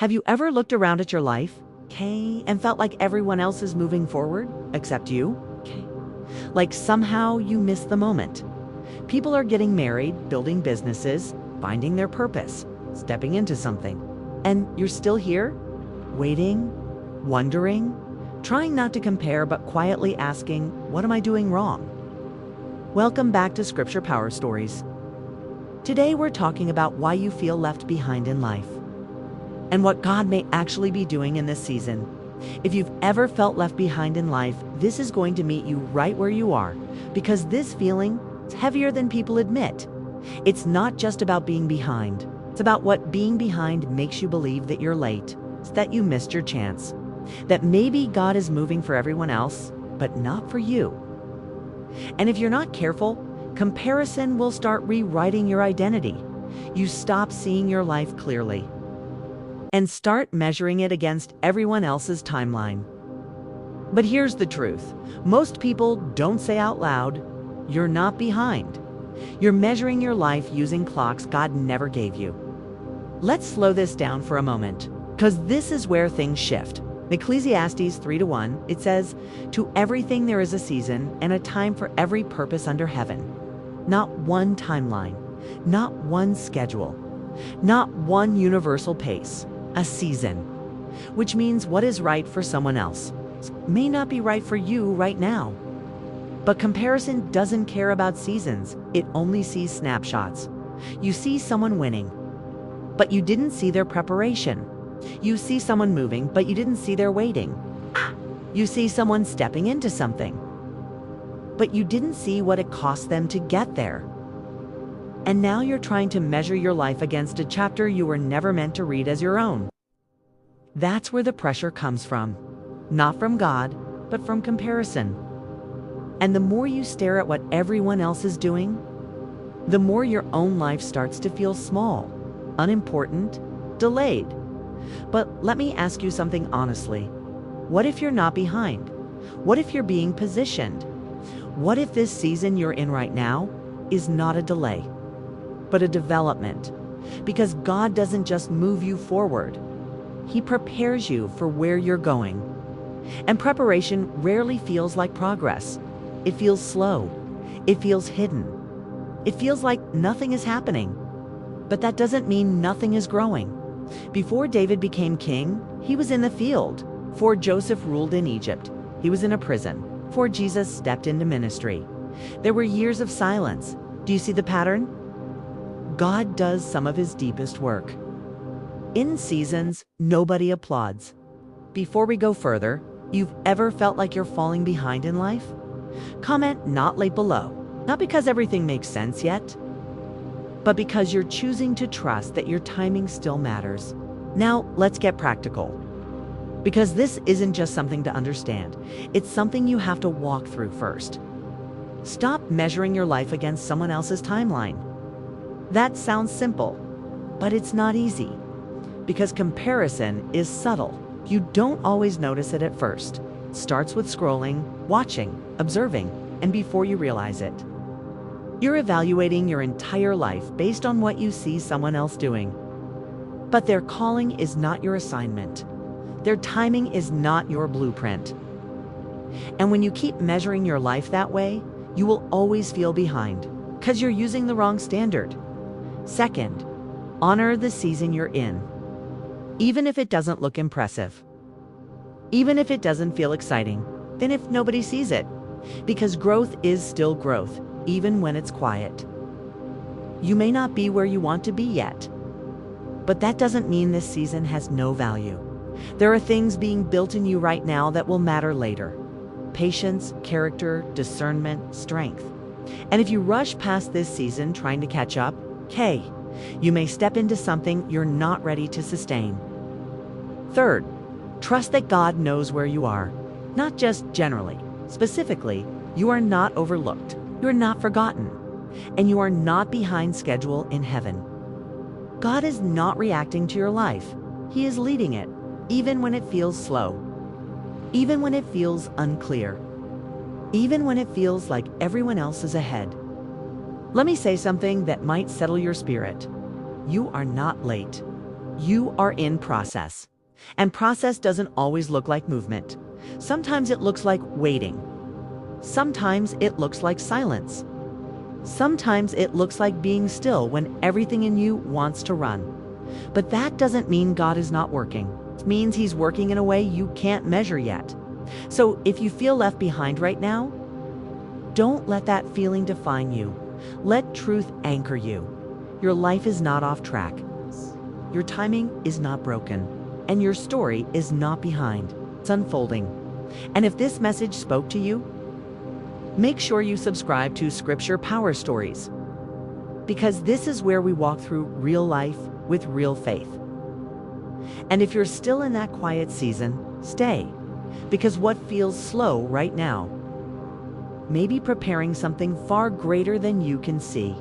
Have you ever looked around at your life, and felt like everyone else is moving forward except you? Like somehow you missed the moment. People are getting married, building businesses, finding their purpose, stepping into something. And you're still here, waiting, wondering, trying not to compare but quietly asking, what am I doing wrong? Welcome back to Scripture Power Stories. Today we're talking about why you feel left behind in life and what God may actually be doing in this season. If you've ever felt left behind in life, this is going to meet you right where you are, because this feeling is heavier than people admit. It's not just about being behind. It's about what being behind makes you believe that you're late, that you missed your chance, that maybe God is moving for everyone else, but not for you. And if you're not careful, comparison will start rewriting your identity. You stop seeing your life clearly and start measuring it against everyone else's timeline. But here's the truth. Most people don't say out loud, you're not behind. You're measuring your life using clocks God never gave you. Let's slow this down for a moment, because this is where things shift. In Ecclesiastes 3:1, it says, "To everything there is a season and a time for every purpose under heaven." Not one timeline, not one schedule, not one universal pace. A season, which means what is right for someone else may not be right for you right now. But comparison doesn't care about seasons. It only sees snapshots. You see someone winning, but you didn't see their preparation. You see someone moving, but you didn't see their waiting. You see someone stepping into something, but you didn't see what it cost them to get there. And now you're trying to measure your life against a chapter you were never meant to read as your own. That's where the pressure comes from. Not from God, but from comparison. And the more you stare at what everyone else is doing, the more your own life starts to feel small, unimportant, delayed. But let me ask you something honestly. What if you're not behind? What if you're being positioned? What if this season you're in right now is not a delay, but a development? Because God doesn't just move you forward. He prepares you for where you're going. And preparation rarely feels like progress. It feels slow. It feels hidden. It feels like nothing is happening. But that doesn't mean nothing is growing. Before David became king, he was in the field. Before Joseph ruled in Egypt, he was in a prison. Before Jesus stepped into ministry, there were years of silence. Do you see the pattern? God does some of his deepest work in seasons nobody applauds. Before we go further, you've ever felt like you're falling behind in life? Comment "not late" below. Not because everything makes sense yet, but because you're choosing to trust that your timing still matters. Now, let's get practical. Because this isn't just something to understand. It's something you have to walk through first. Stop measuring your life against someone else's timeline. That sounds simple, but it's not easy. Because comparison is subtle. You don't always notice it at first. It starts with scrolling, watching, observing, and before you realize it, you're evaluating your entire life based on what you see someone else doing. But their calling is not your assignment. Their timing is not your blueprint. And when you keep measuring your life that way, you will always feel behind, because you're using the wrong standard. Second, honor the season you're in. Even if it doesn't look impressive. Even if it doesn't feel exciting. Then if nobody sees it. Because growth is still growth, even when it's quiet. You may not be where you want to be yet, but that doesn't mean this season has no value. There are things being built in you right now that will matter later. Patience, character, discernment, strength. And if you rush past this season trying to catch up, you may step into something you're not ready to sustain. Third, trust that God knows where you are. Not just generally. Specifically, you are not overlooked. You are not forgotten. And you are not behind schedule in heaven. God is not reacting to your life. He is leading it, even when it feels slow. Even when it feels unclear. Even when it feels like everyone else is ahead. Let me say something that might settle your spirit. You are not late. You are in process. And process doesn't always look like movement. Sometimes it looks like waiting. Sometimes it looks like silence. Sometimes it looks like being still when everything in you wants to run. But that doesn't mean God is not working. It means He's working in a way you can't measure yet. So if you feel left behind right now, don't let that feeling define you. Let truth anchor you. Your life is not off track. Your timing is not broken. And your story is not behind. It's unfolding. And if this message spoke to you, make sure you subscribe to Scripture Power Stories, because this is where we walk through real life with real faith. And if you're still in that quiet season, stay, because what feels slow right now may be preparing something far greater than you can see.